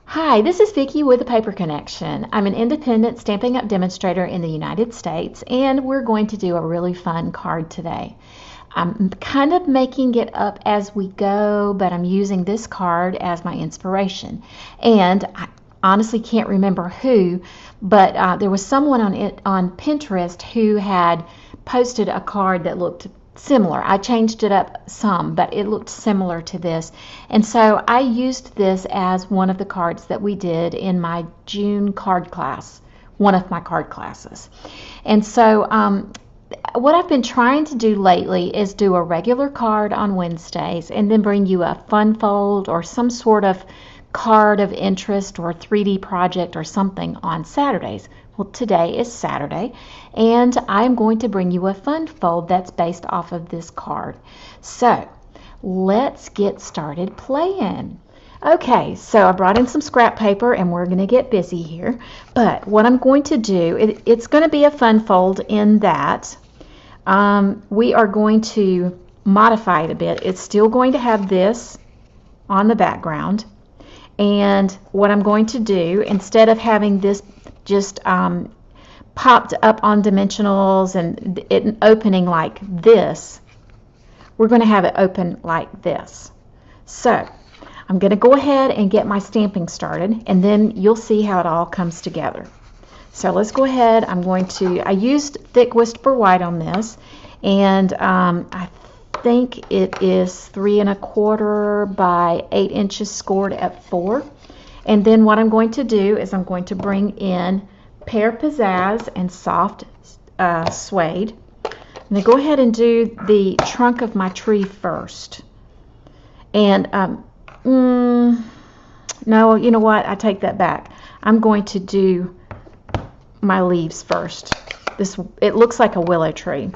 Hi, this is Vicki with The Paper Connection. I'm an independent Stampin' Up! Demonstrator in the United States, and we're going to do a really fun card today. I'm kind of making it up as we go, but I'm using this card as my inspiration. And I honestly can't remember who, but there was someone on Pinterest who had posted a card that looked similar. I changed it up some, but it looked similar to this. And so I used this as one of the cards that we did in my June card class, one of my card classes. And so what I've been trying to do lately is do a regular card on Wednesdays and then bring you a fun fold or some sort of card of interest or 3D project or something on Saturdays. Well, today is Saturday, and I'm going to bring you a fun fold that's based off of this card. So let's get started playing. Okay, so I brought in some scrap paper and we're going to get busy here. But what I'm going to do, it's going to be a fun fold in that we are going to modify it a bit. It's still going to have this on the background. And what I'm going to do, instead of having this just popped up on dimensionals and it opening like this, we're going to have it open like this. So I'm going to go ahead and get my stamping started, and then you'll see how it all comes together. So let's go ahead. I used thick whisper white on this, and I think it is 3 1/4 by 8 inches scored at 4. And then what I'm going to do is I'm going to bring in Pear Pizzazz and soft suede. I'm going to go ahead and do the trunk of my tree first. And no, you know what? I take that back. I'm going to do my leaves first. It looks like a willow tree.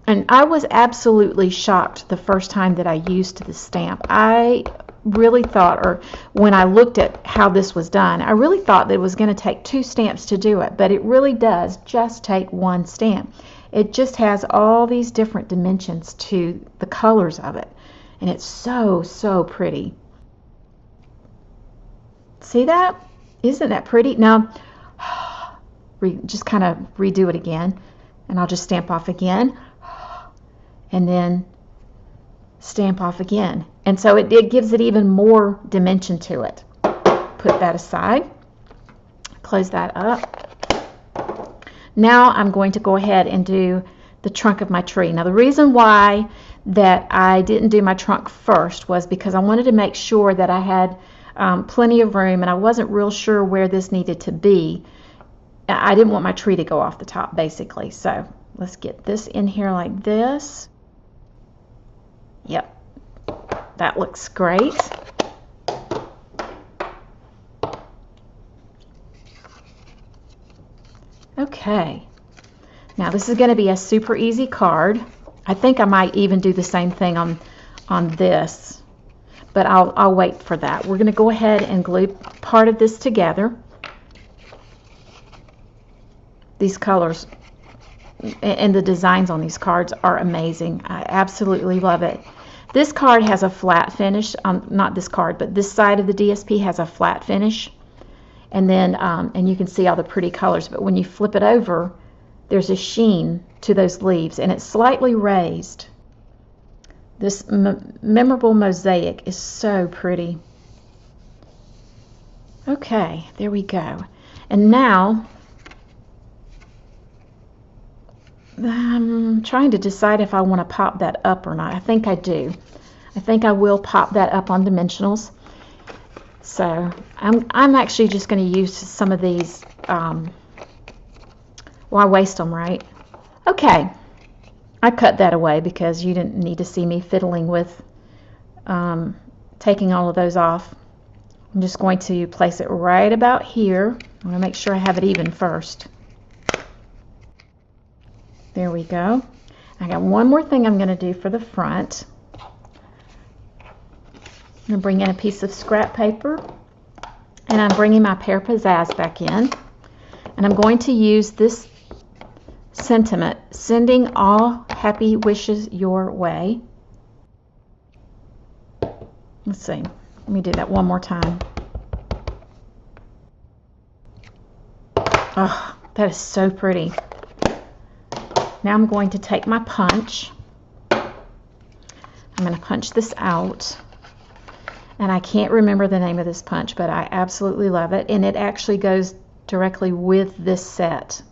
And I was absolutely shocked the first time that I used the stamp. I really thought, or when I looked at how this was done, I really thought that it was going to take 2 stamps to do it, but it really does just take 1 stamp. It just has all these different dimensions to the colors of it, and it's so, so pretty. See that? Isn't that pretty? Now, just kind of redo it again, and I'll just stamp off again, and then stamp off again. And so it gives it even more dimension to it. Put that aside. Close that up. Now I'm going to go ahead and do the trunk of my tree. Now the reason why that I didn't do my trunk first was because I wanted to make sure that I had plenty of room, and I wasn't real sure where this needed to be. I didn't want my tree to go off the top, basically. So let's get this in here like this. Yep, that looks great. Okay, now this is going to be a super easy card. I think I might even do the same thing on this, but I'll wait for that. We're going to go ahead and glue part of this together. These colors and the designs on these cards are amazing. I absolutely love it. This card has a flat finish. Not this card, but this side of the DSP has a flat finish. And then, and you can see all the pretty colors. But when you flip it over, there's a sheen to those leaves, and it's slightly raised. This Memorable Mosaic is so pretty. Okay, there we go. And now, I'm trying to decide if I want to pop that up or not. I think I do. I think I will pop that up on dimensionals. So I'm actually just going to use some of these. Why waste them, right? Okay. I cut that away because you didn't need to see me fiddling with taking all of those off. I'm just going to place it right about here. I want to make sure I have it even first. There we go. I got one more thing I'm going to do for the front. I'm going to bring in a piece of scrap paper, and I'm bringing my Pear Pizzazz back in, and I'm going to use this sentiment, sending all happy wishes your way. Let's see. Let me do that one more time. Oh, that is so pretty. Now I'm going to take my punch. I'm going to punch this out. And I can't remember the name of this punch, but I absolutely love it. And it actually goes directly with this set.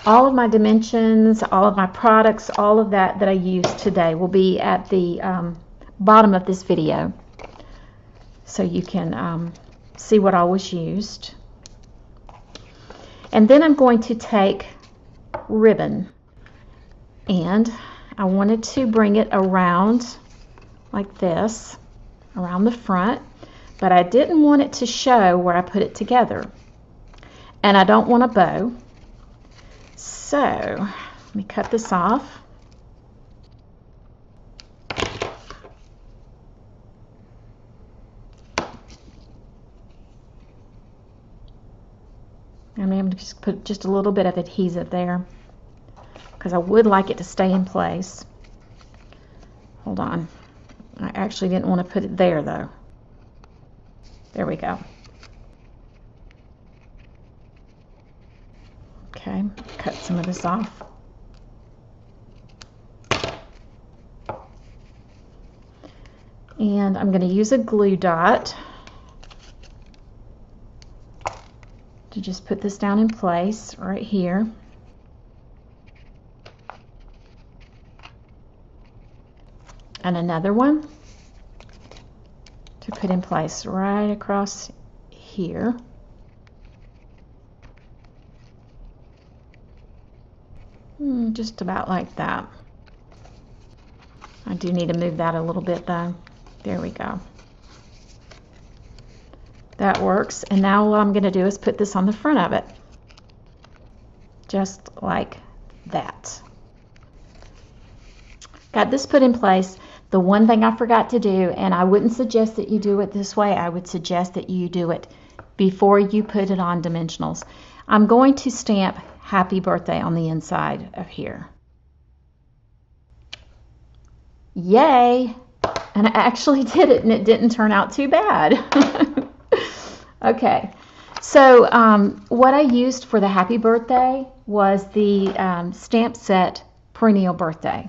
All of my dimensions, all of my products, all of that I used today will be at the bottom of this video. So you can see what all was used. And then I'm going to take ribbon. And I wanted to bring it around like this, around the front, but I didn't want it to show where I put it together. And I don't want a bow. So let me cut this off. I'm going to just put just a little bit of adhesive there because I would like it to stay in place. Hold on. I actually didn't want to put it there though. There we go. Okay, cut some of this off. And I'm going to use a glue dot to just put this down in place right here. And another one to put in place right across here. Just about like that. I do need to move that a little bit though. There we go. That works. And now what I'm going to do is put this on the front of it. Just like that. Got this put in place. The one thing I forgot to do, and I wouldn't suggest that you do it this way, I would suggest that you do it before you put it on dimensionals. I'm going to stamp happy birthday on the inside of here. Yay! And I actually did it, and it didn't turn out too bad. Okay, so what I used for the happy birthday was the stamp set Perennial Birthday.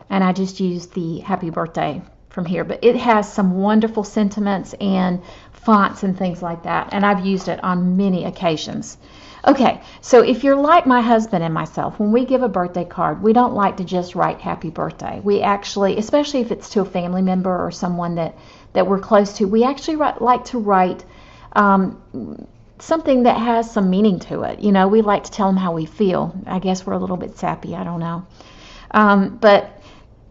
And I just used the happy birthday from here. But it has some wonderful sentiments and fonts and things like that. And I've used it on many occasions. Okay, so if you're like my husband and myself, when we give a birthday card, we don't like to just write happy birthday. We actually, especially if it's to a family member or someone that we're close to, we actually like to write something that has some meaning to it. You know, we like to tell them how we feel. I guess we're a little bit sappy, I don't know. But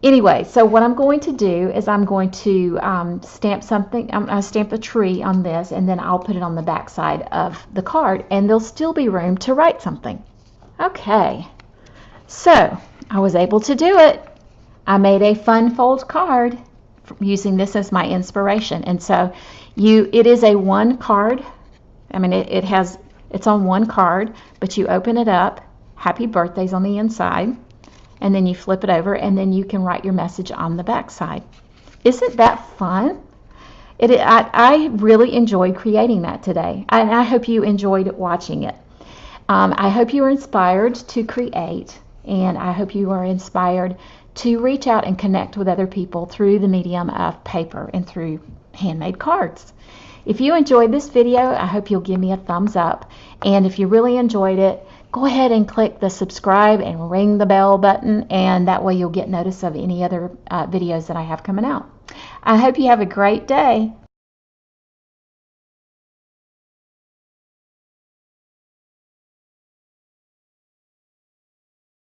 anyway, so what I'm going to do is I'm going to stamp something. I stamp a tree on this, and then I'll put it on the back side of the card, and there'll still be room to write something. Okay, so I was able to do it. I made a fun fold card using this as my inspiration, and so it is a one card. I mean, it's on one card, but you open it up. Happy birthday's on the inside. And then you flip it over, and then you can write your message on the back side. Isn't that fun? I really enjoyed creating that today, and I hope you enjoyed watching it. I hope you were inspired to create, and I hope you were inspired to reach out and connect with other people through the medium of paper and through handmade cards. If you enjoyed this video, I hope you'll give me a thumbs up, and if you really enjoyed it, go ahead and click the subscribe and ring the bell button, and that way you'll get notice of any other videos that I have coming out. I hope you have a great day.